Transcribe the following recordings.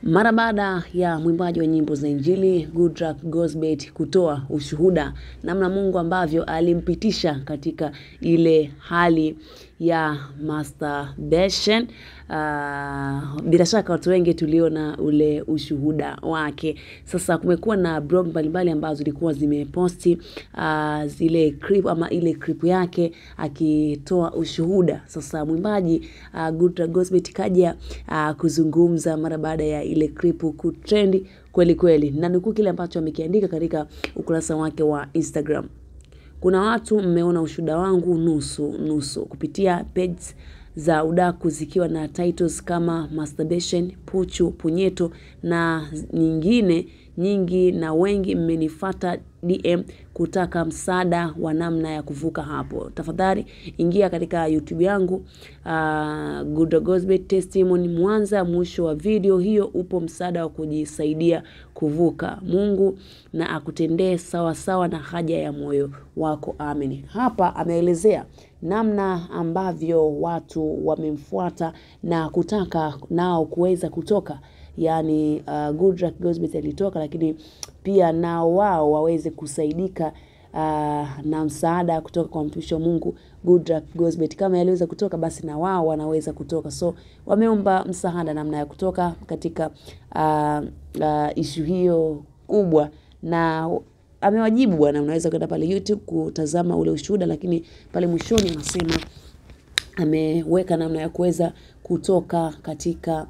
Mara baada ya mwimbaji wa nyimbo za Injili Goodluck Gozbert kutoa ushuhuda namna Mungu ambavyo alimpitisha katika ile hali ya masturbation, bila shaka watu wengi tuliona ule ushuhuda wake. Sasa kumekuwa na blog mbalimbali ambazo zilikuwa zimeposti zile clip ama ile clip yake akitoa ushuhuda. Sasa mwimbaji Goodluck Gozbert kaja kuzungumza mara baada ya ile clip kutrend kweli kweli, na nukuu kile ambacho amekiandika katika ukurasa wake wa Instagram. Kuna watu mmeona ushuhuda wangu nusu kupitia pages za udaku zikiwa na titles kama masturbation, puchu, punyeto na nyingine nyingi, na wengi mmenifuata DM kutaka msaada wa namna ya kuvuka hapo. Tafadhali ingia katika YouTube yangu Goodluck Gozbert Testimony, mwanzo mwisho wa video hiyo upo msaada wa kujisaidia kuvuka. Mungu na akutendee sawa sawa na haja ya moyo wako, amen. Hapa ameelezea namna ambavyo watu wamemfuata na kutaka nao kuweza kutoka. Yani Goodluck Gozbert alitoka, lakini pia nao wao waweze kusaidika na msaada kutoka kwa mtumishi wa Mungu Goodluck Gozbert. Kama aliweza kutoka, basi na wao wanaweza kutoka. So wameomba msaada namna ya kutoka katika issue hiyo kubwa, na amewajibu bwana. Unaweza kwenda pale YouTube kutazama ule ushuhuda, lakini pale mwishoni anasema ameweka namna ya kuweza kutoka katika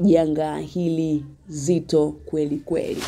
janga hili zito kweli kweli.